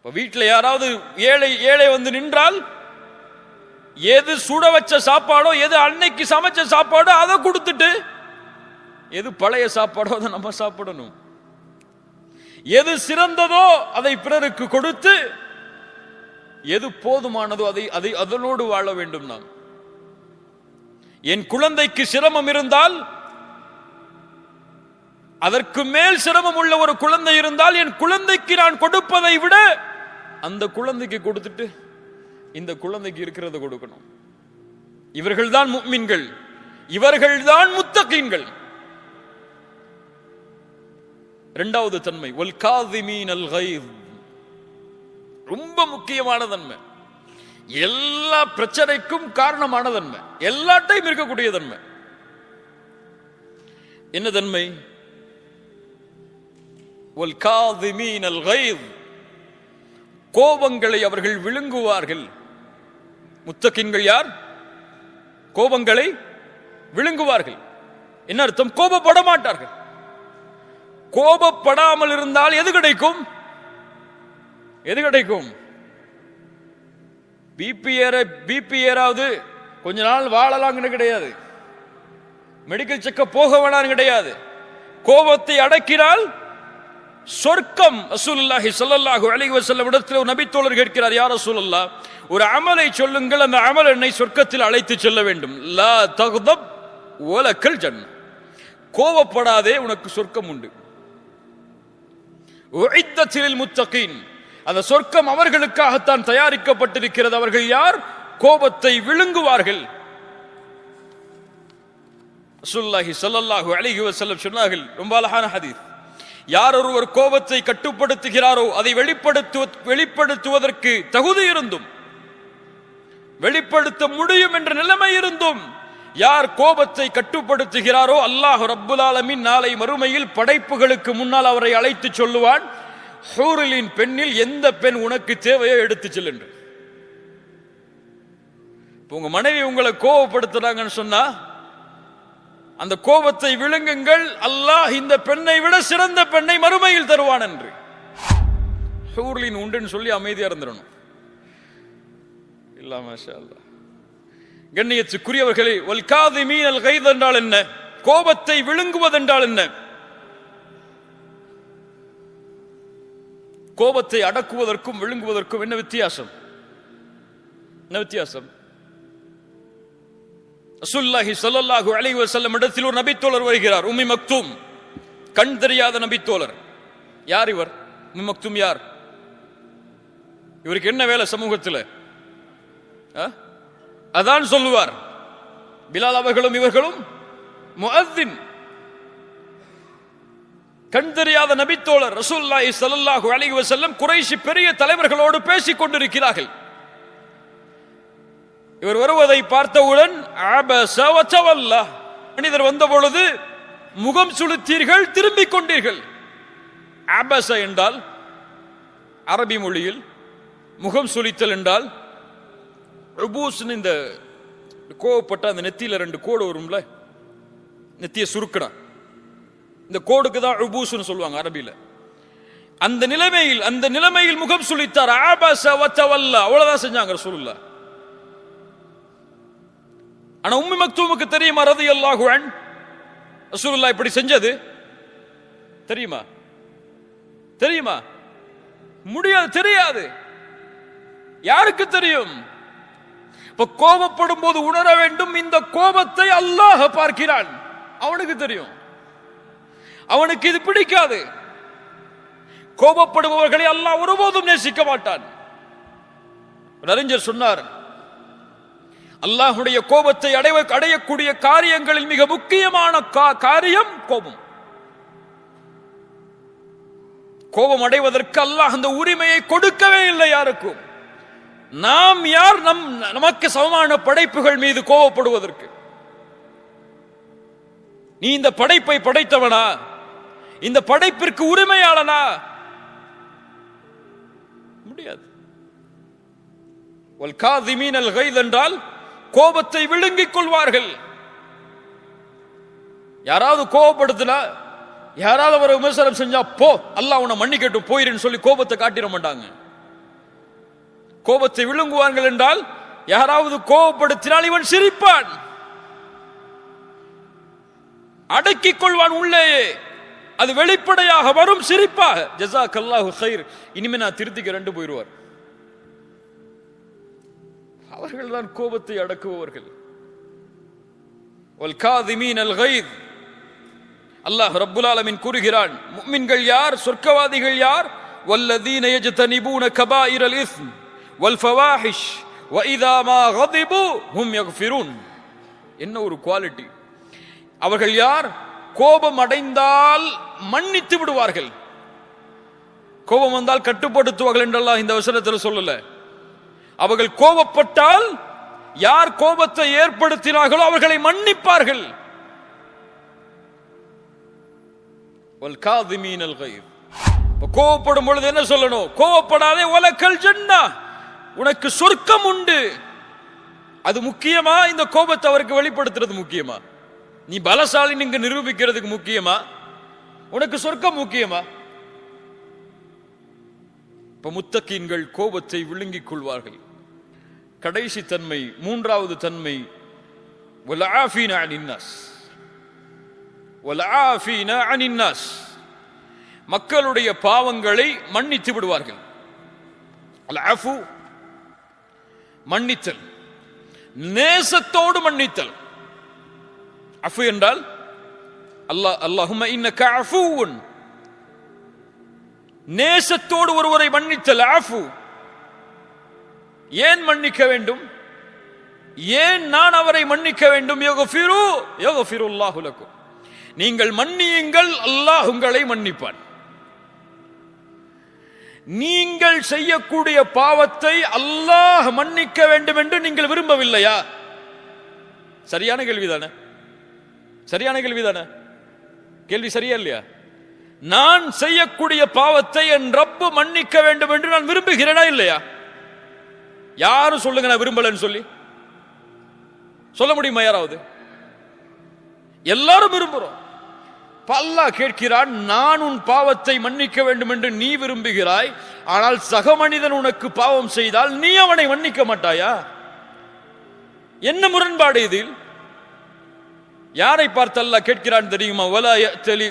வீட்டில் யாராவது ஏழை வந்து நின்றால் எது சுட வச்ச சாப்பாடோ, எது அன்னைக்கு சமைச்ச சாப்பாடோ அதை கொடுத்துட்டு, எது பழைய சாப்பாடோ அதை நம்ம சாப்பிடணும். எது சிறந்ததோ அதை பிறருக்கு கொடுத்து, எது போதுமானதோ அதை அதனோடு வாழ வேண்டும். நாம் என் குழந்தைக்கு சிரமம் இருந்தால், அதற்கு மேல் சிரமம் உள்ள ஒரு குழந்தை இருந்தால், என் குழந்தைக்கு நான் கொடுப்பதை விட அந்த குழந்தைக்கு கொடுத்துட்டு இந்த குழந்தைக்கு இருக்கிறத கொடுக்கணும். இவர்கள்தான் முஃமின்கள், இவர்கள்தான் முத்தகீன்கள். இரண்டாவது தன்மை வல் காதிமீனல் கைஸ், ரொம்ப முக்கியமான தன்மை, எல்லா பிரச்சனைக்கும் காரணமான தன்மை, எல்லா டைம் இருக்கக்கூடிய தன்மை. என்ன தன்மை? வல் காதிமீனல் கைஸ், கோபங்களை அவர்கள் விழுங்குவார்கள். முத்தகீன்கள் யார்? கோபங்களை விழுங்குவார்கள். என்ன அர்த்தம்? கோபப்பட மாட்டார்கள். கோபப்படாமல் இருந்தால் எது கிடைக்கும்? எது கிடைக்கும்? பிபி ஏறாவது கொஞ்ச நாள் வாழலாம்னு கிடையாது, மெடிக்கல் செக்கப் போக வேணாம் கிடையாது. கோபத்தை அடக்கினால் சொர்க்கம். ரசூலுல்லாஹி ஸல்லல்லாஹு அலைஹி வஸல்லம் இடத்தில் ஒரு நபித்தோழர் கேட்கிறார், யா ரசூலல்லாஹ், ஒரு அமலை சொல்லுங்கள், அந்த அமல் என்னை சொர்க்கத்தில் அழைத்து செல்ல வேண்டும். லா தக்தப் வலக்கல் ஜன்னah, கோபப்படாதே, உனக்கு சொர்க்கம் உண்டு. உஇத்தத் லில் முத்தகீன், அந்த சொர்க்கம் அவர்களுக்காகத்தான் தயாரிக்கப்பட்டிருக்கிறது. அவர்கள் யார்? கோபத்தை விழுங்குவார்கள். ரசூலுல்லாஹி ஸல்லல்லாஹு அலைஹி வஸல்லம் சொன்னார்கள், ரொம்ப அழகான ஹதீஸ், யார் ஒருவர் கோபத்தை கட்டுப்படுத்துகிறாரோ, அதை வெளிப்படுத்துவதற்கு தகுதி இருந்தும், வெளிப்படுத்த முடியும் என்ற நிலைமை இருந்தும், யார் கோபத்தை கட்டுப்படுத்துகிறாரோ, அல்லாஹ் ரப்புல் ஆலமீன் நாளை மறுமையில் படைப்புகளுக்கு முன்னால் அவரை அழைத்து சொல்லுவான், ஹூரிலின் பெண்ணில் எந்த பெண் உனக்கு தேவையோ எடுத்து செல் என்று. உங்க மனைவி உங்களை கோபப்படுத்துறாங்கன்னு சொன்னா, அந்த கோபத்தை விழுங்குங்கள், அல்லாஹ் இந்த பெண்ணை விட சிறந்த பெண்ணை மறுமையில் தருவான் என்று. ஹூர்லின் உண்டுன்னு சொல்லி அமைதியா இருந்துடணும். இல்ல மாஷா அல்லாஹ். கண்ணியத்துக்குரியவர்களே, வல் காதிமீனல் கைஸ் என்றால் என்ன? கோபத்தை விழுங்குவதென்றால் என்ன? கோபத்தை அடக்குவதற்கும் விழுங்குவதற்கும் என்ன வித்தியாசம்? என்ன வித்தியாசம்? ரசூலுல்லாஹி ஸல்லல்லாஹு அலைஹி வஸல்லம் இடத்தில் ஒரு நபித்தோழர் வருகிறார், உம்மி மக்தூம், கண் தெரியாத நபித்தோழர். யார் இவர்? உம்மி மக்தூம் யார்? இவருக்கு என்ன வேலை சமூகத்தில்? அதான் சொல்லுவார். பிலால் அவர்களும் இவர்களும் முஅத்தின். கண் தெரியாத நபித்தோழர் ரசூலுல்லாஹி ஸல்லல்லாஹு அலைஹி வஸல்லம் குறைஷி பெரிய தலைவர்களோடு பேசிக் கொண்டிருக்கிறார்கள். இவர் வருவதை பார்த்தவுடன் அபஸ வ தவல்லா, மனிதர் வந்த பொழுது முகம் சுளுத்தீர்கள், திரும்பிக் கொண்டீர்கள். அபஸ என்றால் அரபி மொழியில் முகம் சுளித்தல் என்றால் உபூஸ். இந்த கோவப்பட்ட அந்த நெத்தியில 2 கோடு வரும்ல, நெத்திய சுருக்கடா, இந்த கோடுக்கு தான் உபூஸ்னு சொல்லுவாங்க அரபியில. அந்த நிலைமையில் முகம் சுளித்தார். அபஸ வ தவல்லா, அவ்வளவுதான் செஞ்சாங்க ரசூலுல்லாஹ். ஆனா உம்மி மக்தூமுக்கு தெரியுமா ரலியல்லாஹு அன்ஹு ரசூலுல்லாஹ் இப்படி செஞ்சது? தெரியுமா? தெரியுமா? முடியாது, தெரியாது. யாருக்கு தெரியும்? இப்ப கோபப்படும் போது உணர வேண்டும், இந்த கோபத்தை அல்லாஹ் பார்க்கிறான். அவனுக்கு தெரியும், அவனுக்கு இது பிடிக்காது. கோபப்படுபவர்களை அல்லாஹ் ஒருபோதும் நேசிக்க மாட்டான். அறிஞர் சொன்னார், அல்லாஹுடைய கோபத்தை அடையக்கூடிய காரியங்களில் மிக முக்கியமான காரியம் கோபம். கோபம் அடைவதற்கு அல்லாஹ் அந்த உரிமையை கொடுக்கவே இல்லை யாருக்கும். நாம் யார் நமக்கு சமமான படைப்புகள் மீது கோபப்படுவதற்கு? நீ இந்த படைப்பை படைத்தவனா? இந்த படைப்பிற்கு உரிமையாளனா? முடியாது. வல் காதிமீனல் கைஸ் என்றால் கோபத்தை விழுங்கிக் கொள்வார்கள். யாராவது கோபப்படுத்தினா, யாராவது ஒரு விமர்சனம் செஞ்சா, போ அல்லாஹ் உன்னை மன்னிக்கட்டும் போயிருன்னு சொல்லி கோபத்தை காட்டிட மாட்டாங்க. கோபத்தை விழுங்குவார்கள் என்றால் யாராவது கோபப்படுத்தினால் இவன் சிரிப்பான், அடக்கிக் கொள்வான் உள்ளேயே, அது வெளிப்படையாக வரும் சிரிப்பாக. ஜஸாக்கல்லாஹு கைர், இனிமே நான் திருத்திக்கிறேன் போயிடுவார். அவர்கள் தான் கோபத்தை அடக்குபவர்கள். வல் காதிமீனல் கைத், அல்லாஹ் ரப்புல் ஆலமீன் கூறுகிறான், முஃமின்கள் யார், சொர்க்கவாதிகள் யார்? வல்லதீன யஜ்தனிபூன கபாயிரல் இஸ்ம் வல் ஃபவாஹிஷ் வ இதா மா கதிபு ஹும் யக்ஃபிரூன். என்ன ஒரு குவாலிட்டி! அவர்கள் யார்? கோபம் அடைந்தால் மன்னித்து விடுவார்கள். கோபம் வந்தால் கட்டுப்படுத்துவார்கள் என்றெல்லாம் இந்த வசனத்தில் சொல்லல. அவர்கள் கோபப்பட்டால் யார் கோபத்தை ஏற்படுத்தினார்களோ அவர்களை மன்னிப்பார்கள். கோபப்படும் பொழுது என்ன சொல்லணும்? கோபப்படாதே, வலக்கல் ஜன்னா, உனக்கு சொர்க்கம் உண்டு. அது முக்கியமா? இந்த கோபத்தை அவருக்கு வெளிப்படுத்துறது முக்கியமா? நீ பலசாலி நீங்க நிரூபிக்கிறதுக்கு முக்கியமா? உனக்கு சொர்க்கம் முக்கியமா? இப்ப முத்தகீன்கள் கோபத்தை விழுங்கிக் கொள்வார்கள். கடைசி தன்மை, மூன்றாவது தன்மை, வல்ஆஃபீன அனின்னாஸ். வல்ஆஃபீன அனின்னாஸ், மக்களுடைய பாவங்களை மன்னித்து விடுவார்கள். அல்ஆஃபு மன்னித்தல், நேசத்தோடு மன்னித்தல். அஃபு என்றால் அல்லாஹும்ம இன்னக அஃபூன், நேசத்தோடு ஒருவரை மன்னித்தல் அஃபு. ஏன் மன்னிக்க வேண்டும்? ஏன் நான் அவரை மன்னிக்க வேண்டும்? யக்ஃபிரு யக்ஃபிருல்லாஹு லக்கும், நீங்கள் மன்னியுங்கள், அல்லாஹ் உங்களை மன்னிப்பான். நீங்கள் செய்யக்கூடிய பாவத்தை அல்லாஹ் மன்னிக்க வேண்டும் என்று நீங்கள் விரும்பவில்லையா? சரியான கேள்விதானே? சரியான கேள்விதானே? கேள்வி சரியா இல்லையா? நான் செய்யக்கூடிய பாவத்தை என் ரப்பு மன்னிக்க வேண்டும் என்று நான் விரும்புகிறேனா இல்லையா? யாரும் சொல்லுங்க நான் விரும்பலன்னு சொல்லி சொல்ல முடியுமா யாராவது? எல்லாரும் விரும்புறோம். அல்லாஹ் கேட்கிறான், நான் உன் பாவத்தை மன்னிக்க வேண்டும் என்று நீ விரும்புகிறாய், ஆனால் சக மனிதன் உனக்கு பாவம் செய்தால் நீ அவனை மன்னிக்க மாட்டாயா? என்ன முரண்பாடு இதில்? யாரை பார்த்து அல்லாஹ் கேட்கிறான் தெரியுமா? வலா யஅ்தலி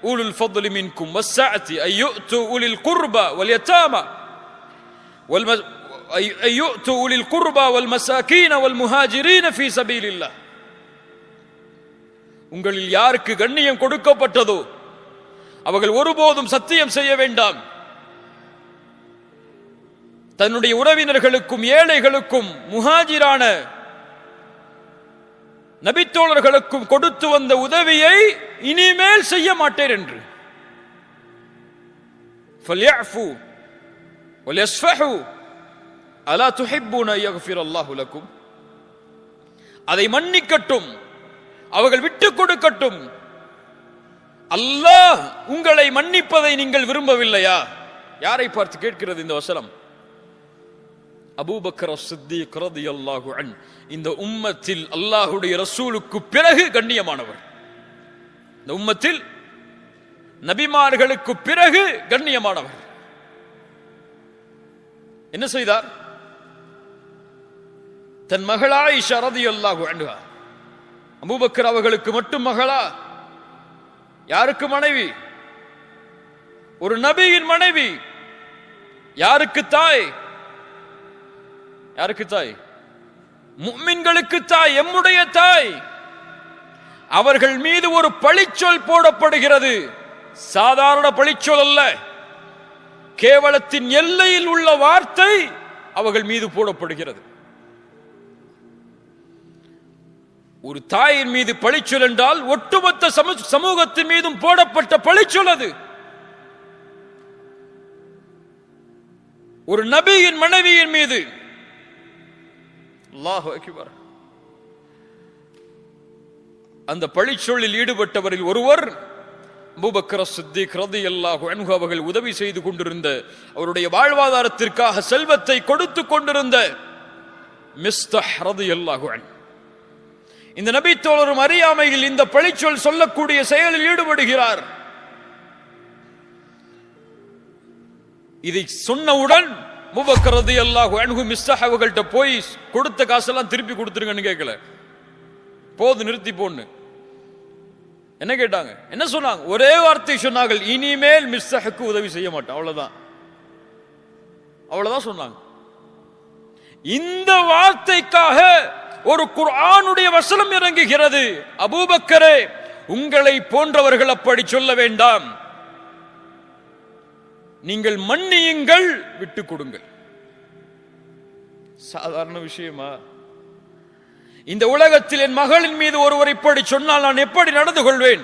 உலுல் ஃபضل மின்கும் வஸ்ஸஅதி அய்யுது உலில் குர்பா வல் யதாமா அய்யுது உலில் குர்பா வல் மசாகீன வல் முஹாஜிரீன ஃபீ சபீலில்லாஹ். உங்களில் யாருக்கு கண்ணியம் கொடுக்கப்பட்டதோ அவர்கள் ஒருபோதும் சத்தியம் செய்ய வேண்டாம், தன்னுடைய உறவினர்களுக்கும் ஏழைகளுக்கும் முஹாஜிரான நபித்தோழர்களுக்கும் கொடுத்து வந்த உதவியை இனிமேல் செய்ய மாட்டேன் என்று. ஃபல்யஃபு வல்யஸ்ஃபஹு அலா துஹிப்பூன யக்ஃபிரல்லாஹு லக்கும், அதை மன்னிக்கட்டும், அவர்கள் விட்டுக் கொடுக்கட்டும். அல்லாஹ் உங்களை மன்னிப்பதை நீங்கள் விரும்பவில்லையா? யாரை பார்த்து கேட்கிறது இந்த வசனம்? அபூபக்கர் சித்தீக் ரலியல்லாஹு அன்ஹு, இந்த உம்மத்தில் அல்லாஹ்வுடைய ரசூலுக்கு பிறகு கண்ணியமானவர், இந்த உம்மத்தில் நபிமார்களுக்கு பிறகு கண்ணியமானவர். என்ன செய்தார்? தன் மகள் ஆயிஷா ரலியல்லாஹு அன்ஹா, அபூபக்கர் அவர்களுக்கு மட்டும் மகளா? யாருக்கு மனைவி? ஒரு நபியின் மனைவி. யாருக்கு தாய்? யாருக்கு தாய்? முஃமின்களுக்கு தாய், எம்முடைய தாய். அவர்கள் மீது ஒரு பழிச்சொல் போடப்படுகிறது. சாதாரண பழிச்சொல் அல்ல, கேவலத்தின் எல்லையில் உள்ள வார்த்தை அவர்கள் மீது போடப்படுகிறது. ஒரு தாயின் மீது பழிச்சொல் என்றால் ஒட்டுமொத்த சமூகத்தின் மீதும் போடப்பட்ட பழிச்சொல் அது. ஒரு நபியின் மனைவியின் மீது. அல்லாஹு அக்பர். அந்த பழிச்சொல்லில் ஈடுபட்டவரில் ஒருவர் அபூபக்கர் சித்தீக் ரலியல்லாஹு அன்ஹு அவர்கள் உதவி செய்து கொண்டிருந்த, அவருடைய வாழ்வாதாரத்திற்காக செல்வத்தை கொடுத்து கொண்டிருந்த மிஸ்தஹ் ரலியல்லாஹு அன்ஹு. இந்த நபி தோழரும் அறியாமையில் இந்த பழிச்சொல் சொல்லக்கூடிய செயலில் ஈடுபடுகிறார். இதை சொன்னவுடன் அபூபக்கர் ரலியல்லாஹு அன்ஹு மிஸ்ஸஹ் அவர்கள்ட்ட போய் கொடுத்த காசெல்லாம் திருப்பி கொடுத்துருங்கன்னு கேட்கல, போது நிறுத்தி போன்னு என்ன கேட்டாங்க, என்ன சொன்னாங்க? ஒரே வார்த்தை சொன்னார்கள், இனிமேல் மிஸ்ஸஹுக்கு உதவி செய்ய மாட்டேன். அவ்வளவுதான், அவ்வளவுதான் சொன்னாங்க. இந்த வார்த்தைக்காக ஒரு குர்ஆனுடைய வசனம் இறங்குகிறது. அபூபக்கரே, உங்களை போன்றவர்கள் அப்படி சொல்ல வேண்டாம், நீங்கள் மன்னியுங்கள், விட்டுக் கொடுங்கள். சாதாரண விஷயமா? இந்த உலகத்தில் என் மகளின் மீது ஒருவர் இப்படி சொன்னால் நான் எப்படி நடந்து கொள்வேன்?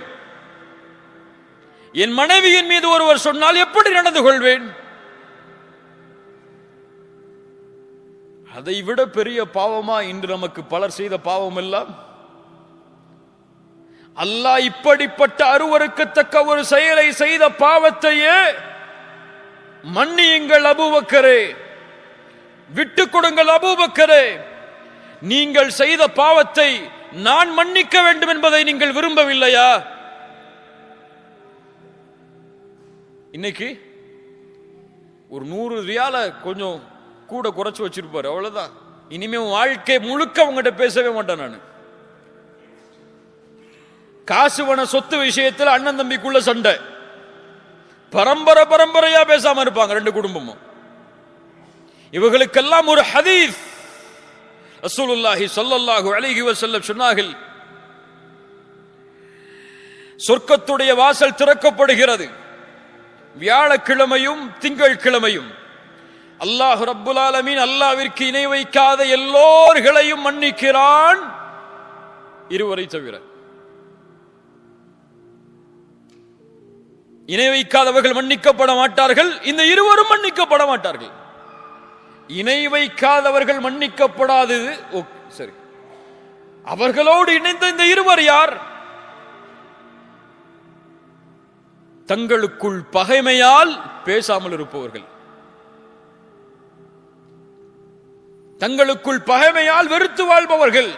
என் மனைவியின் மீது ஒருவர் சொன்னால் எப்படி நடந்து கொள்வேன்? அதை விட பெரிய பாவமா இன்று நமக்கு பலர் செய்த பாவம் எல்லாம்? அல்லாஹ் இப்படிப்பட்ட அருவருக்கத்தக்க ஒரு செயலை செய்த பாவத்தையே மன்னியுங்கள் அபூபக்கரே, விட்டுக் கொடுங்கள் அபூபக்கரே, நீங்கள் செய்த பாவத்தை நான் மன்னிக்க வேண்டும் என்பதை நீங்கள் விரும்பவில்லையா? இன்னைக்கு ஒரு 100 ரியால கொஞ்சம் கூட குறைச்சு வச்சிருப்பாரு, அவ்வளவுதான். இனிமே வாழ்க்கை முழுக்க அவங்ககிட்ட பேசவே மாட்டேன் நான். காசு பண சொத்து விஷயத்தில் அண்ணன் தம்பிக்குள்ள சண்டை, பரம்பரையா பேசாம இருப்பாங்க ரெண்டு குடும்பமும். இவர்களுக்கெல்லாம் ஒரு ஹதீஸ் ரசூலுல்லாஹி ஸல்லல்லாஹு அலைஹி வஸல்லம் சொன்னார்கள், சொர்க்கத்துடைய வாசல் திறக்கப்படுகிறது வியாழக்கிழமையும் திங்கட்கிழமையும். அல்லாஹ் ரப்புல் ஆலமீன் அல்லாஹ்விற்கு இணை வைக்காத எல்லோர்களையும் மன்னிக்கிறான், இருவரை தவிர. இணை வைக்காதவர்கள் மன்னிக்கப்பட மாட்டார்கள், இந்த இருவரும் மன்னிக்கப்பட மாட்டார்கள். இணை வைக்காதவர்கள் மன்னிக்கப்படாதது சரி, அவர்களோடு இணைந்த இந்த இருவர் யார்? தங்களுக்குள் பகைமையால் பேசாமல் இருப்பவர்கள், தங்களுக்குள் பகைமையால் வெறுத்து வாழ்பவர்கள்.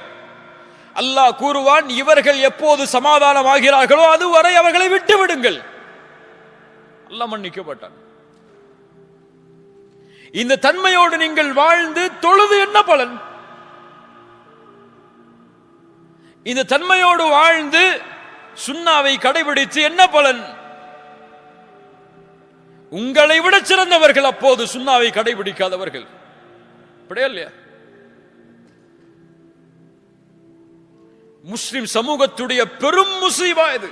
அல்லாஹ் கூறுவான், இவர்கள் எப்போது சமாதானம் ஆகிறார்களோ அதுவரை அவர்களை விட்டு விடுங்கள். அல்லாஹ் மன்னிக்கப்பட்டான். இந்த தன்மையோடு நீங்கள் வாழ்ந்து தொழுது என்ன பலன்? இந்த தன்மையோடு வாழ்ந்து சுன்னாவை கடைபிடித்து என்ன பலன்? உங்களை விட சிறந்தவர்கள் அப்போது சுன்னாவை கடைபிடிக்காதவர்கள். அப்படியே இல்லையா? முஸ்லிம் சமூகத்துடைய பெரும் முசீபா இது.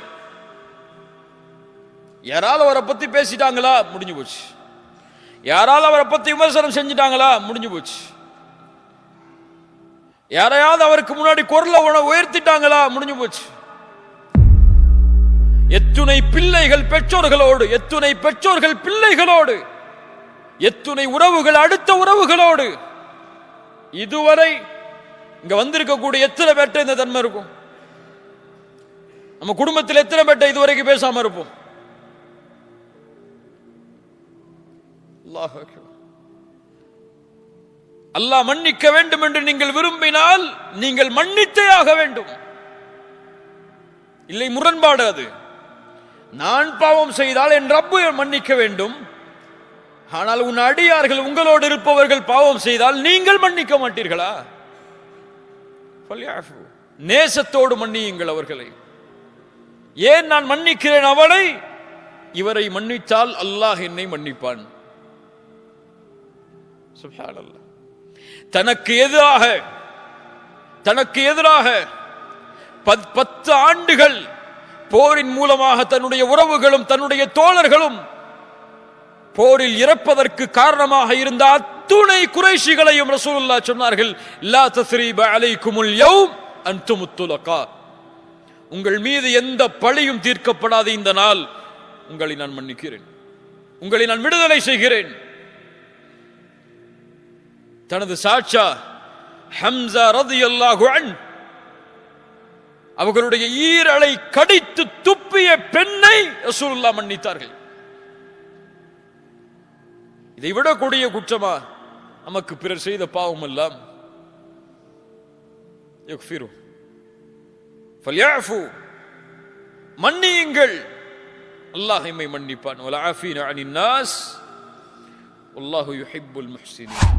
யாராவது அவரை பத்தி பேசிட்டாங்களா, முடிஞ்சு போச்சு. யாராவது அவரை பத்தி விமர்சனம் செஞ்சிட்டாங்களா, முடிஞ்சு போச்சு. யாரையாவது அவருக்கு முன்னாடி குரலை உயர்த்திட்டாங்களா, முடிஞ்சு போச்சு. எத்துணை பிள்ளைகள் பெற்றோர்களோடு, எத்துணை பெற்றோர்கள் பிள்ளைகளோடு, எத்துணை உறவுகள் அடுத்த உறவுகளோடு. இதுவரை இங்க வந்திருக்கக்கூடிய எத்தனை பேர்ட்ட இந்த தன்மை இருக்கும்? நம்ம குடும்பத்தில் எத்தனை பேர்ட்ட இதுவரைக்கும் பேசாம இருப்போம்? அல்லாஹ் மன்னிக்க வேண்டும் என்று நீங்கள் விரும்பினால் நீங்கள் மன்னித்தே ஆக வேண்டும். இல்லை முரண்பாடு அது. நான் பாவம் செய்தால் என் ரப்பு மன்னிக்க வேண்டும், ஆனால் உன் அடியார்கள் உங்களோடு இருப்பவர்கள் பாவம் செய்தால் நீங்கள் மன்னிக்க மாட்டீர்களா? நேசத்தோடு மன்னியுங்கள் அவர்களை. ஏன் நான் மன்னிக்கிறேன் அவளை? இவரை மன்னித்தால் அல்லாஹ் என்னை மன்னிப்பான். சுப்ஹானல்லாஹ். தனக்கு எதிராக 10 ஆண்டுகள் போரின் மூலமாக தன்னுடைய உறவுகளும் தன்னுடைய தோழர்களும் போரில் இறப்பதற்கு காரணமாக இருந்த அத்துணை குறைஷிகளையும் ரசூலுல்லாஹ் சொன்னார்கள், லா தஸ்ரீப அலைக்குமுல் யௌம் அன்துமுத் துலகா. உங்கள் மீது எந்த பழியும் தீர்க்கப்படாத இந்த நாள் உங்களை நான் மன்னிக்கிறேன், உங்களை நான் விடுதலை செய்கிறேன். தனது சாட்சா ஹம்ஸா ரலியல்லாஹு அன்ஹு அவர்களுடைய ஈரலை கடித்து துப்பிய பெண்ணை ரசூலுல்லாஹ் மன்னித்தார்கள். இதை விட கொடிய குற்றமா நமக்கு பிறர் செய்த பாவம் எல்லாம்? யக்ஃபிரு ஃபல்யஃபு, மன்னியுங்கள், அல்லாஹ் எம்மை மன்னிப்பான். வலஆஃபீன அனின் நாஸ் வல்லாஹு யுஹிப்புல் முஹ்சினீன்.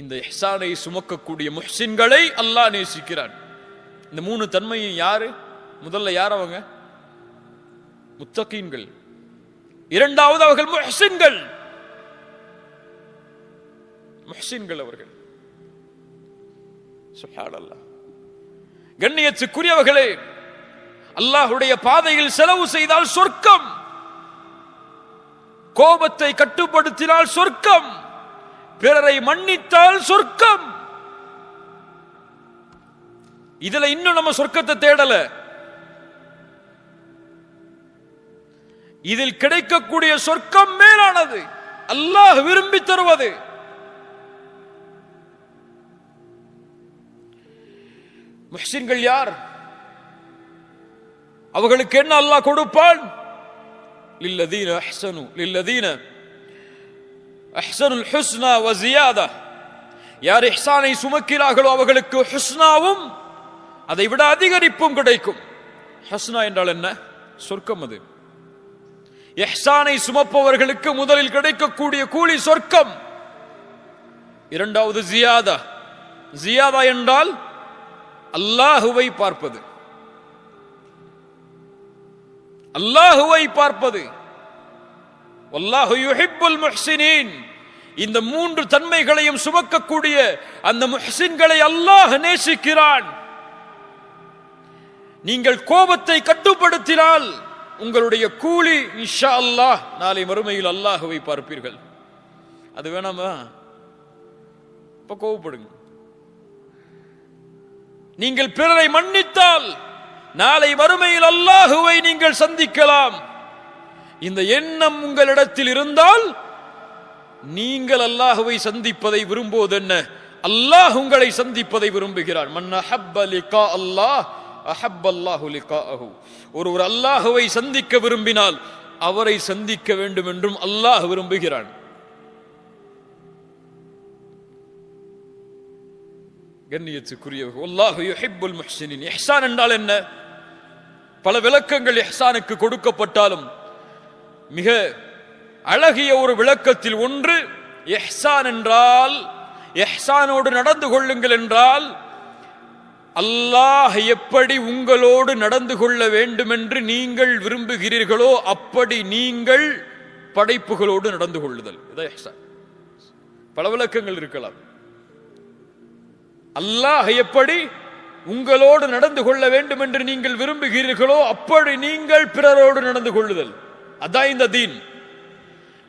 இந்த இஹ்சானை சுமக்கக்கூடிய முஹ்சின்களை அல்லாஹ் நேசிக்கிறான். இந்த 3 தன்மையும் யாரு? முதல்ல யார் அவங்க? முத்தகீன்கள். இரண்டாவது அவர்கள் முஹ்சின்கள். முஹ்சின்கள் அவர்கள். சுப்ஹானல்லாஹ். கண்ணியத்துக்குரியவர்களே, அல்லாஹ்வுடைய பாதையில் செலவு செய்தால் சொர்க்கம், கோபத்தை கட்டுப்படுத்தினால் சொர்க்கம், பிறரை மன்னித்தால் சொர்க்கம். இதுல இன்னும் நம்ம சொர்க்கத்தை தேடல. இதில் கிடைக்கக்கூடிய சொர்க்கம் மேலானது, அல்லாஹ் விரும்பி தருவது. முஹ்சின்கள் யார்? அவர்களுக்கு என்ன அல்லாஹ் கொடுப்பான்? லில்லதீன அஹ்ஸனுல் ஹுஸ்னா வ ஜியாதா. யார் இஹ்சானை சுமக்கிறார்களோ அவர்களுக்கு ஹுஸ்னாவும் அதை விட அதிகரிப்பும் கிடைக்கும். ஹுஸ்னா என்றால் என்ன? சொர்க்கம். அது இஹ்சானை சுமப்பவர்களுக்கு முதலில் கிடைக்கக்கூடிய கூலி சொர்க்கம். இரண்டாவது ஜியாதா. ஜியாதா என்றால் அல்லாஹுவை பார்ப்பது. அல்லாஹுவை பார்ப்பது. வல்லாஹு யுஹிப்புல் முஹ்சினீன். இந்த 3 தன்மைகளையும் சுமக்கக்கூடிய அந்த முஹ்சின்களை அல்லாஹ் நேசிக்கிறான். நீங்கள் கோபத்தை கட்டுப்படுத்தினால் உங்களுடைய கூலி இன்ஷா அல்லாஹ் நாளை மறுமையில் அல்லாஹுவை பார்ப்பீர்கள். அது வேணாமா? இப்ப கோபப்படுங்க. நீங்கள் பிறரை மன்னித்தால் நாளை மறுமையில் அல்லாஹுவை நீங்கள் சந்திக்கலாம். இந்த எண்ணம் உங்களிடத்தில் இருந்தால் நீங்கள் அல்லாஹுவை சந்திப்பதை விரும்புவது என்ன? அல்லாஹ் உங்களை சந்திப்பதை விரும்புகிறான். மன் அஹப்ப லிகா அல்லாஹ் அஹப்ப அல்லாஹு லிகாஅஹு. ஒருவர் அல்லாஹுவை சந்திக்க விரும்பினால் அவரை சந்திக்க வேண்டும் என்றும் அல்லாஹ் விரும்புகிறான். கண்ணியத்துக்குரியவர்கள், வல்லாஹு யுஹிப்புல் முஹ்சினீன். இஹ்சான் என்றால் என்ன? பல விளக்கங்கள் இஹ்சானுக்கு கொடுக்கப்பட்டாலும் மிக அழகிய ஒரு விளக்கத்தில் ஒன்று, இஹ்சான் என்றால், இஹ்சானோடு நடந்து கொள்ளுங்கள் என்றால், அல்லாஹ் எப்படி உங்களோடு நடந்து கொள்ள வேண்டும் என்று நீங்கள் விரும்புகிறீர்களோ அப்படி நீங்கள் படைப்புகளோடு நடந்து கொள்ளுதல். இதான் இஹ்சான். பல விளக்கங்கள் இருக்கலாம். அல்லாஹ் எப்படி உங்களோடு நடந்து கொள்ள வேண்டும் என்று நீங்கள் விரும்புகிறீர்களோ அப்படி நீங்கள் பிறரோடு நடந்து கொள்ளுதல். அதான் இந்த தீன்.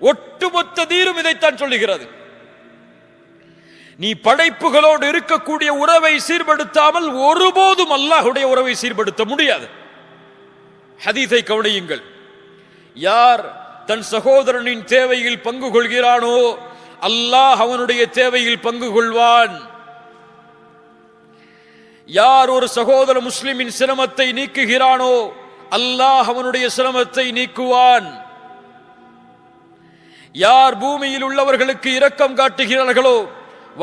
ஒட்டுமொத்த தீனும் இதைத்தான் சொல்லுகிறது. நீ படைப்புகளோடு இருக்கக்கூடிய உறவை சீர்படுத்தாமல் ஒருபோதும் அல்லாஹ்வுடைய உறவை சீர்படுத்த முடியாது. ஹதீஸை கவனியுங்கள். யார் தன் சகோதரனின் தேவையில் பங்கு கொள்கிறானோ அல்லாஹ் அவனுடைய தேவையில் பங்கு கொள்வான். யார் ஒரு சகோதர முஸ்லிமின் சிரமத்தை நீக்குகிறானோ அல்லாஹ் அவனுடைய சிரமத்தை நீக்குவான். யார் பூமியில் உள்ளவர்களுக்கு இரக்கம் காட்டுகிறார்களோ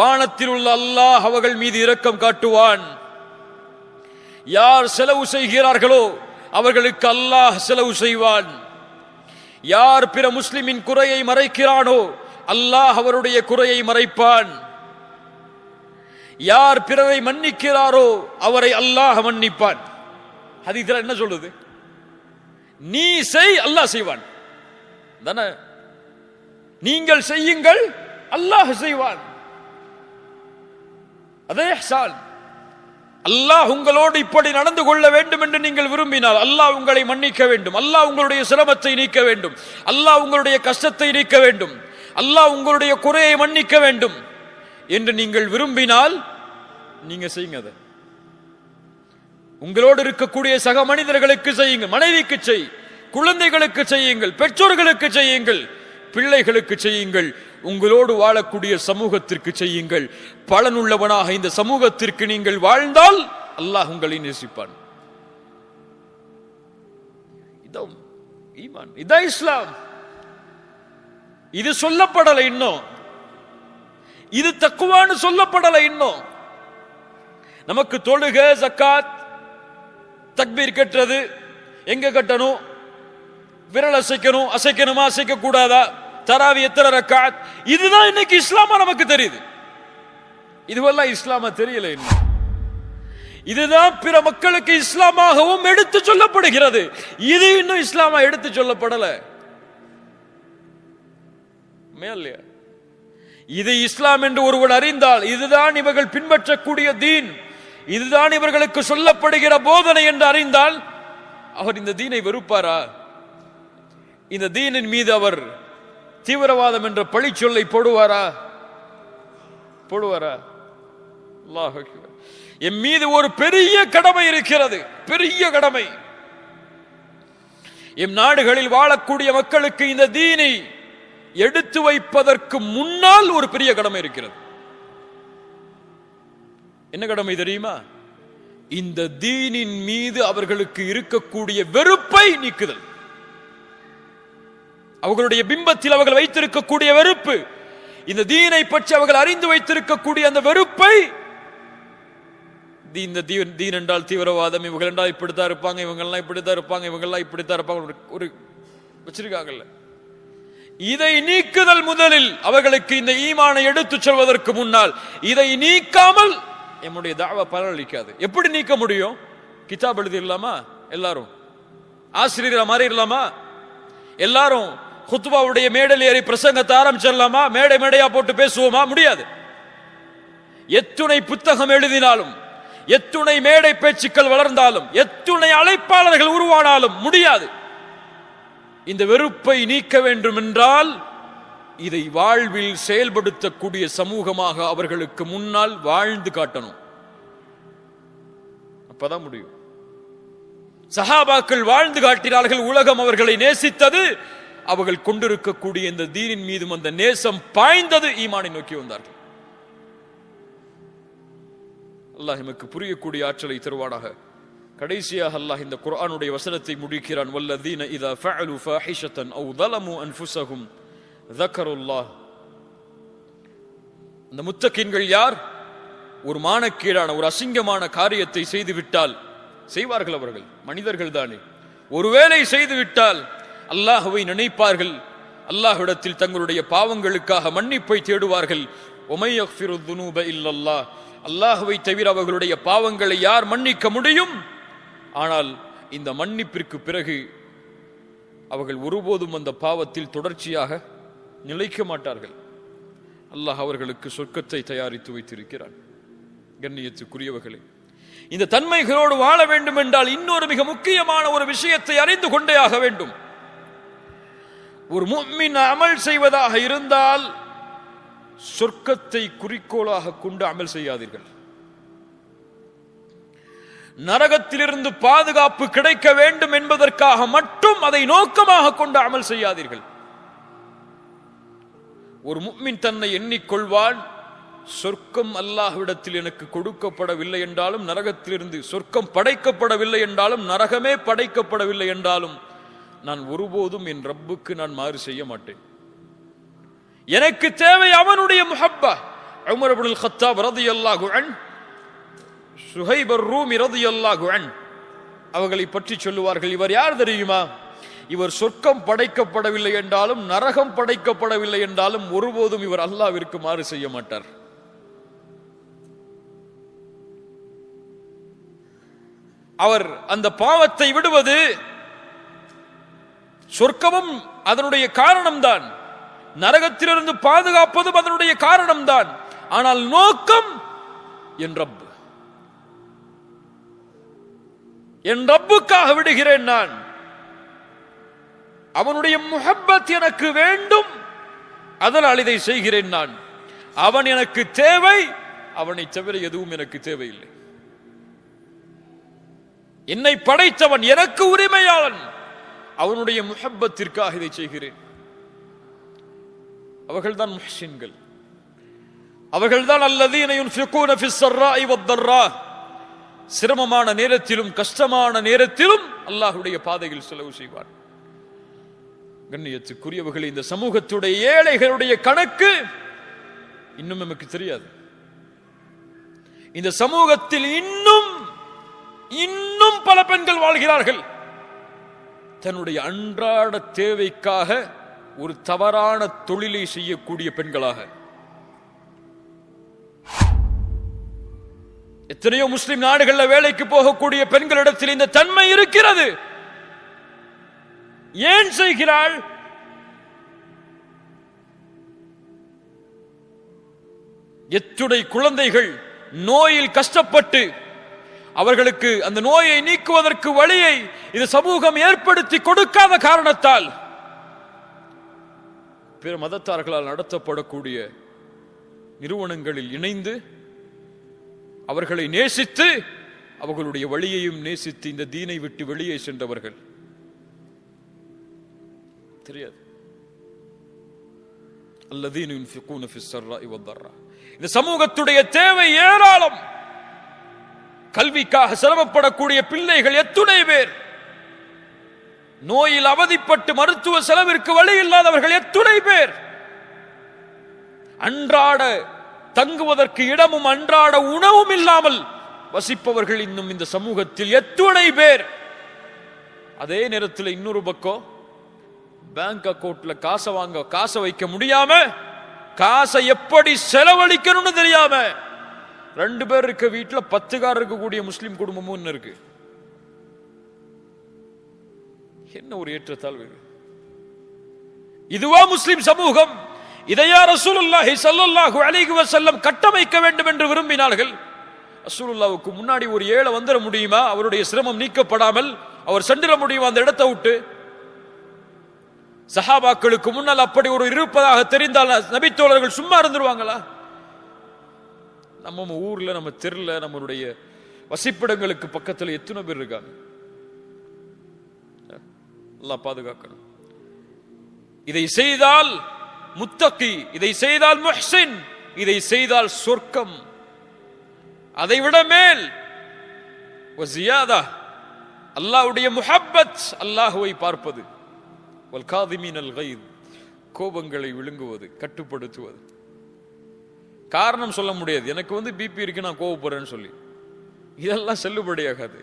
வானத்தில் உள்ள அல்லாஹ் அவர்கள் மீது இரக்கம் காட்டுவான். யார் செலவு செய்கிறார்களோ அவர்களுக்கு அல்லாஹ் செலவு செய்வான். யார் பிற முஸ்லிமின் குறையை மறைக்கிறானோ அல்லாஹ் அவருடைய குறையை மறைப்பான். யார் பிறரை மன்னிக்கிறாரோ அவரை அல்லாஹ் மன்னிப்பான். ஹதீஸ்ல என்ன சொல்லுது? நீ செய், அல்லாஹ் செய்வான். தானே? நீங்கள் செய்யுங்கள், அல்லாஹ் செய்வான். அதே இஹ்சான். அல்லாஹ் உங்களோடு இப்படி நடந்து கொள்ள வேண்டும் என்று நீங்கள் விரும்பினால் அல்லாஹ் உங்களை மன்னிக்க வேண்டும். அல்லாஹ் உங்களுடைய சிரமத்தை நீக்க வேண்டும். அல்லாஹ் உங்களுடைய கஷ்டத்தை நீக்க வேண்டும். அல்லாஹ் உங்களுடைய குறையை மன்னிக்க வேண்டும் என்று நீங்கள் விரும்பினால் நீங்க செய்யுங்க. அதை உங்களோடு இருக்கக்கூடிய சக மனிதர்களுக்கு செய்யுங்கள். மனைவிக்கு செய், குழந்தைகளுக்கு செய்யுங்கள், பெற்றோர்களுக்கு செய்யுங்கள், பிள்ளைகளுக்கு செய்யுங்கள், உங்களோடு வாழக்கூடிய சமூகத்திற்கு செய்யுங்கள். பலனுள்ளவனாக இந்த சமூகத்திற்கு நீங்கள் வாழ்ந்தால் அல்லாஹ் உங்களை நேசிப்பான். இதான் ஈமான், இதான் இஸ்லாம். இது சொல்லப்படலை இன்னும். இது தக்குவான்னு சொல்லப்படலை இன்னும். நமக்கு தொழுக, ஜக்காத், தக்பீர் கட்டுறது எங்க கட்டணும்? விரல் அசைக்கணும், அசைக்கணுமா, அசைக்க கூடாதா? தராவி எத்தனை ரக்காத், இதுதான் இன்னைக்கு இஸ்லாமா நமக்கு தெரியுது. இதுவெல்லாம் இஸ்லாமா தெரியல. இதுதான் பிற மக்களுக்கு இஸ்லாமாகவும் எடுத்து சொல்லப்படுகிறது. இது இன்னும் இஸ்லாமா எடுத்து சொல்லப்படல. இல்லையா? இது இஸ்லாம் என்று ஒருவர் அறிந்தால், இதுதான் இவர்கள் பின்பற்றக்கூடிய தீன், இதுதான் இவர்களுக்கு சொல்லப்படுகிற போதனை என்று அறிந்தால் அவர் இந்த தீனை வெறுப்பாரா? இந்த தீனின் மீது அவர் தீவிரவாதம் என்ற பழி சொல்லை போடுவாரா? அல்லாஹ் அக்பர். என் மீது ஒரு பெரிய கடமை இருக்கிறது, பெரிய கடமை. எம் நாடுகளில் வாழக்கூடிய மக்களுக்கு இந்த தீனை எடுத்து வைப்பதற்கு முன்னால் ஒரு பெரிய கடமை இருக்கிறது. என்ன கடமை தெரியுமா? இந்த தீனின் மீது அவர்களுக்கு இருக்கக்கூடிய வெறுப்பை நீக்குதல். அவர்களுடைய பிம்பத்தில் அவர்கள் வைத்திருக்கக்கூடிய வெறுப்பு, இந்த தீனை பற்றி அவர்கள் அறிந்து வைத்திருக்கக்கூடிய அந்த வெறுப்பை, இந்த தீன் என்றால் தீவிரவாதம், இவங்க என்றால் இப்படித்தான் இருப்பாங்க, இவங்கெல்லாம் இப்படித்தான் இருப்பாங்க, இவங்கெல்லாம் இப்படித்தான் இருப்பாங்க, ஒரு வச்சிருக்காங்கல்ல. இதை நீக்குதல் முதலில் அவர்களுக்கு இந்த ஈமானை எடுத்து சொல்வதற்கு முன்னால் இதை நீக்காமல் நம்முடைய தாவா பலனளிக்காது. எப்படி நீக்க முடியும்? கிதாப் எழுதிடலாமா? எல்லாரும் ஆசிரியர் மாதிரி இல்லாமா? எல்லாரும் குத்பாவுடைய மேடையில் ஏறி பிரசங்கத்தை ஆரம்பிச்சிடலாமா? மேடை மேடையா போட்டு பேசுவோமா? முடியாது. எத்துணை புத்தகம் எழுதினாலும், எத்துணை மேடை பேச்சுக்கள் வளர்ந்தாலும், எத்துணை அழைப்பாளர்கள் உருவானாலும் முடியாது. இந்த வெறுப்பை நீக்க வேண்டும் என்றால் இதை வாழ்வில் செயல்படுத்தக்கூடிய சமூகமாக அவர்களுக்கு முன்னால் வாழ்ந்து காட்டணும். அப்பதான் முடியும். சஹாபாக்கள் வாழ்ந்து காட்டினார்கள். உலகம் அவர்களை நேசித்தது. அவர்கள் கொண்டிருக்கக்கூடிய இந்த தீனின் மீதும் அந்த நேசம் பாய்ந்தது. ஈமானை நோக்கி வந்தார்கள். அல்லாஹ் எமக்கு புரியக்கூடிய ஆற்றலை தருவானாக. கடைசியாக அல்லாஹ் இந்த குர்ஆனுடைய வசனத்தை முடிக்கிறான். வல்லதீன இதா ஃபஅலு ஃபாஹிஷத்தன் அவ் ஸலமு அன்ஃபுஸஹும் ذكرுல்லாஹ். அந்த முத்தகீன்கள் யார்? ஒரு மானக்கேடான, ஒரு அசிங்கமான காரியத்தை செய்துவிட்டால், செய்வார்கள், அவர்கள் மனிதர்கள் தானே, ஒருவேளை செய்துவிட்டால் அல்லாஹ்வை நினைப்பார்கள், அல்லாஹ்விடத்தில் தங்களுடைய பாவங்களுக்காக மன்னிப்பை தேடுவார்கள். ஒமை யக்ஃபிரு ذுனூப இல்லல்லாஹ். அல்லாஹ்வை தவிர அவர்களுடைய பாவங்களை யார் மன்னிக்க முடியும்? ஆனால் இந்த மன்னிப்பிற்கு பிறகு அவர்கள் ஒருபோதும் அந்த பாவத்தில் தொடர்ச்சியாக நிலைக்க மாட்டார்கள். அல்லாஹ் அவர்களுக்கு சொர்க்கத்தை தயாரித்து வைத்திருக்கிறான். கண்ணியத்துக்குரியவர்களே, இந்த தன்மைகளோடு வாழ வேண்டும் என்றால் இன்னொரு மிக முக்கியமான ஒரு விஷயத்தை அறிந்து கொண்டே ஆக வேண்டும். ஒரு முஃமின் அமல் செய்வதாக இருந்தால் சொர்க்கத்தை குறிக்கோளாக கொண்டு அமல் செய்யாதீர்கள். நரகத்திலிருந்து பாதுகாப்பு கிடைக்க வேண்டும் என்பதற்காக மட்டும் அதை நோக்கமாக கொண்டு அமல் செய்யாதீர்கள். ஒரு முஃமின் தன்னை எண்ணிக்கொள்வான், சொர்க்கம் அல்லாஹ்விடத்தில் எனக்கு கொடுக்கப்படவில்லை என்றாலும், நரகத்திலிருந்து சொர்க்கம் படைக்கப்படவில்லை என்றாலும், நரகமே படைக்கப்படவில்லை என்றாலும் நான் ஒருபோதும் என் ரப்புக்கு நான் மாறு செய்ய மாட்டேன். எனக்கு தேவை அவனுடைய முஹப்பா. உமர் இப்னுல் கத்தாப் ரலியல்லாஹு அன்ஹு, சுஹைப் அர்-ரூமி ரலியல்லாஹு அன்ஹு அவர்களை பற்றி சொல்லுவார்கள், இவர் யார் தெரியுமா? இவர் சொர்க்கம் படைக்கப்படவில்லை என்றாலும், நரகம் படைக்கப்படவில்லை என்றாலும் ஒருபோதும் இவர் அல்லாஹ்விற்கு மாறு செய்ய மாட்டார். அவர் அந்த பாவத்தை விடுவது சொர்க்கமும் அதனுடைய காரணம்தான், நரகத்திலிருந்து பாதுகாப்பதும் அதனுடைய காரணம்தான். ஆனால் நோக்கம் என் ரப்புக்காக விடுகிறேன். நான் அவனுடைய முஹப்பத் எனக்கு வேண்டும், அதனால் இதை செய்கிறேன். நான் அவன் எனக்கு தேவை, அவனை தவிர எதுவும் எனக்கு தேவையில்லை. என்னை படைத்தவன், எனக்கு உரிமையாளன், அவனுடைய முஹப்பத்திற்காக இதை செய்கிறேன். அவர்கள்தான் முஹ்சின்கள். அவர்கள்தான் அல்லதீன யுன்ஃபிகூன ஃபிஸ் ஸர்ராஇ வத்-தர்ரா. சிரமமான நேரத்திலும் கஷ்டமான நேரத்திலும் அல்லாஹ்வுடைய பாதையில் செலவு செய்வார். கண்ணியத்துக்குரியவர்களே, இந்த சமூகத்துடைய ஏழைகளுடைய கணக்கு இன்னும் நமக்கு தெரியாது. இந்த சமூகத்தில் இன்னும் பல பெண்கள் வாழ்கிறார்கள். தன்னுடைய அன்றாட தேவைக்காக ஒரு தவறான தொழிலை செய்யக்கூடிய பெண்களாக. எத்தனையோ முஸ்லிம் நாடுகளில் வேலைக்கு போகக்கூடிய பெண்களிடத்தில் இந்த தன்மை இருக்கிறது. ஏன் செய்கிறாள்? எத்துணை குழந்தைகள் நோயில் கஷ்டப்பட்டு அவர்களுக்கு அந்த நோயை நீக்குவதற்கு வழியை இந்த சமூகம் ஏற்படுத்தி கொடுக்காத காரணத்தால் பிற மதத்தார்களால் நடத்தப்படக்கூடிய நிறுவனங்களில் இணைந்து அவர்களை நேசித்து அவர்களுடைய வழியையும் நேசித்து இந்த தீனை விட்டு வெளியே சென்றவர்கள். தெரியாது. அல்லதீன யுன்ஃபிகூன ஃபிஸ் ஸர்ராஇ வத்-தர்ரா. இந்த சமூகத்துடைய தேவை ஏராளம். கல்விக்காக சிரமப்படக்கூடிய பிள்ளைகள் எத்துணை பேர், நோயில் அவதிப்பட்டு மருத்துவ செலவிற்கு வழி இல்லாதவர்கள் எத்துணை பேர், அன்றாட தங்குவதற்கு இடமும் அன்றாட உணவும் இல்லாமல் வசிப்பவர்கள் இன்னும் இந்த சமூகத்தில் எத்துணை பேர். அதே நேரத்தில் இன்னொரு பக்கம் பேங்க் அக்கவுண்ட்ல காசை வைக்க முடியாம, காசை எப்படி செலவழிக்கணும்னு தெரியாம 2 பேர் இருக்க வீட்டுல 10 கார் இருக்கக்கூடிய முஸ்லிம் குடும்பமும் இருக்கு. என்ன ஒரு ஏற்றத்தாழ்வு! இதுவா முஸ்லிம் சமூகம்? இதையா ரசூலுல்லாஹி ஸல்லல்லாஹு அலைஹி வஸல்லம் கட்டமைக்க வேண்டும் என்று விரும்பினார்கள்? ரசூலுல்லாஹ்வுக்கு முன்னாடி ஒரு ஏழை வந்துட முடியுமா? அவருடைய சிரமம் நீக்கப்படாமல் அவர் சென்றிட முடியுமா அந்த இடத்தை விட்டு? சஹாபாக்களுக்கு முன்னால் அப்படி ஒரு இருப்பதாக தெரிந்தால் நபித்தோழர்கள் சும்மா இருந்துருவாங்களா? நம்ம ஊர்ல, நம்ம தெருல, நம்மளுடைய வசிப்பிடங்களுக்கு பக்கத்தில் எத்தனை பேர் இருக்காங்க? அல்லாஹ் பாதுகாக்கணும். இதை செய்தால் முத்தகி, இதை செய்தால் முஹ்சின், இதை செய்தால் சொர்க்கம். அதைவிட மேல் வஸியாதா அல்லாஹ்வுடைய முஹப்பத், அல்லாஹ்வை பார்ப்பது, வல் காதிமீனல் கைத், கோபங்களை விழுங்குவது, கட்டுப்படுத்துவது. காரணம் சொல்ல முடியாது, எனக்கு பிபி இருக்கு நான் கோபப்படுறேன்னு சொல்லி, இதெல்லாம் செல்லுபடியாகாது.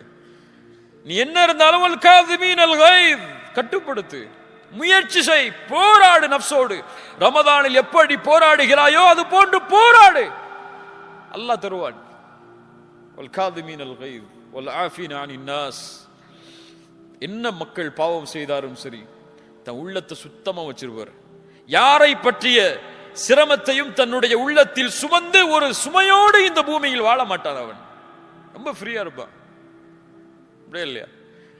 நீ என்ன இருந்தாலும் வல் காதிமீனல் கைத், கட்டுப்படுத்து, முயற்சி செய், போராடு நப்சோடு. ரமதானில் எப்படி போராடுகிறாயோ அது போன்று போராடு, அல்லாஹ் தருவான். வல் காதிமீனல் கைத் வல் ஆஃபீன அனின் நாஸ். என்ன மக்கள் பாவம் செய்தாலும் சரி, தன் உள்ளத்தை சுத்தமா வச்சிருவார். யாரை பற்றிய சிரமத்தையும் தன்னுடைய உள்ளத்தில் சுமந்து ஒரு சுமையோடு இந்த பூமியில் வாழ மாட்டான். அவன் ரொம்ப ஃப்ரீயா இருப்பான். அப்படியே இல்லையா?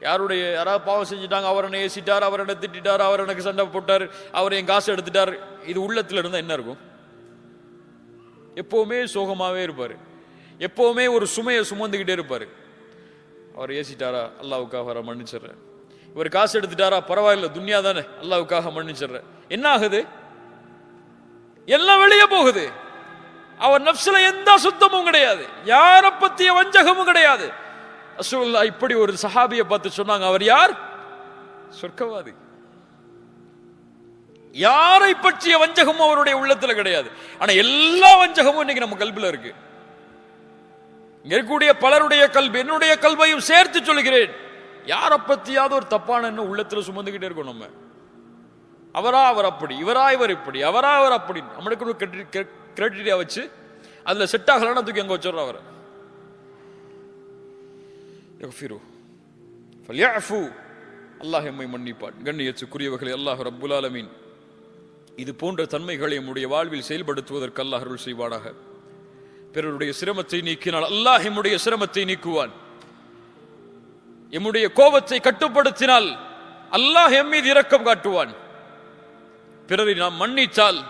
யாராவது பாவம் செஞ்சுட்டாங்க, அவர் என்ன ஏசிட்டார், அவர் என்ன திட்டார், அவர் எனக்கு சண்டை போட்டார், அவர் என் காசு எடுத்துட்டார், இது உள்ளத்துல இருந்தா என்ன இருக்கும்? எப்பவுமே சோகமாவே இருப்பாரு, எப்பவுமே ஒரு சுமையை சுமந்துகிட்டே இருப்பாரு. அவர் ஏசிட்டாரா, அல்லாஹ்வுக்காக அவரை மன்னிச்சிடுறேன். இவர் காசு எடுத்துட்டாரா, பரவாயில்ல, துன்யா தானே, அல்லாஹ்வுக்காக மன்னிச்சிடுறேன். என்ன ஆகுது? எல்லாம் வெளியே போகுது. அவர் நஃப்ஸ்ல எந்த சுத்தமும் கிடையாது, யாரை பத்திய வஞ்சகமும் கிடையாது. ரசூலுல்லாஹ் இப்படி ஒரு சஹாபியை பார்த்து சொன்னாங்க, அவர் யார்? சொர்க்கவாதி. யாரை பற்றிய வஞ்சகமும் அவருடைய உள்ளத்துல கிடையாது. ஆனா எல்லா வஞ்சகமும் இன்னைக்கு நம்ம கல்வில இருக்கு. இங்க இருக்கக்கூடிய பலருடைய கல்வி, என்னுடைய கல்வையும் சேர்த்து சொல்கிறேன், யாரை பத்தியாவது ஒரு தப்பான என்ன உள்ளத்துல சுமந்துகிட்டே இருக்கோம். நம்ம அவரா அவர் அப்படி, இவரா இவர் இப்படி, அவரா அவர் அப்படி, நம்மளுக்கு ஒரு கிரைட்டீரியா வச்சு அதுல செட் ஆகலன்னா தூக்கி அங்க வச்சிடறோம். அவரை அல்லாஹ் எம்மை மன்னிப்பான். கண்ணியத்துக்குரியவர்களே, அல்லாஹ் ரப்புல் ஆலமீன் இது போன்ற தன்மைகளை நம்முடைய வாழ்வில் செயல்படுத்துவதற்கு அல்லாஹ் அருள் செய்வானாக. பிறருடைய சிரமத்தை நீக்கினால் அல்லாஹ் எம்முடைய சிரமத்தை நீக்குவான். எம்முடைய கோபத்தை கட்டுப்படுத்தினால் அல்லாஹ் எம் மீது இரக்கம் காட்டுவான். பிறரை நாம் மன்னித்தால்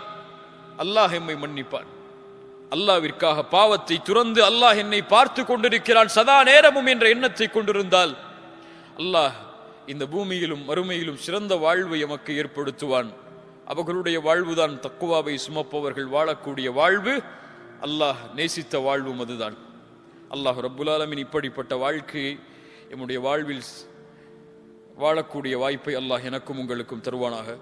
அல்லாஹ் எம்மை மன்னிப்பான். அல்லாஹ்விற்காக பாவத்தை துறந்து அல்லாஹ் என்னை பார்த்து கொண்டிருக்கிறான் சதா நேரமும் என்ற எண்ணத்தை கொண்டிருந்தால் அல்லாஹ் இந்த பூமியிலும் மறுமையிலும் சிறந்த வாழ்வை எமக்கு ஏற்படுத்துவான். அவர்களுடைய வாழ்வுதான் தக்குவாவை சுமப்பவர்கள் வாழக்கூடிய வாழ்வு, அல்லாஹ் நேசித்த வாழ்வும் அதுதான். அல்லாஹ் ரப்புல் ஆலமீன் இப்படிப்பட்ட வாழ்க்கையை எம்முடைய வாழ்வில் வாழக்கூடிய வாய்ப்பை அல்லாஹ் எனக்கும் உங்களுக்கும் தருவானாக.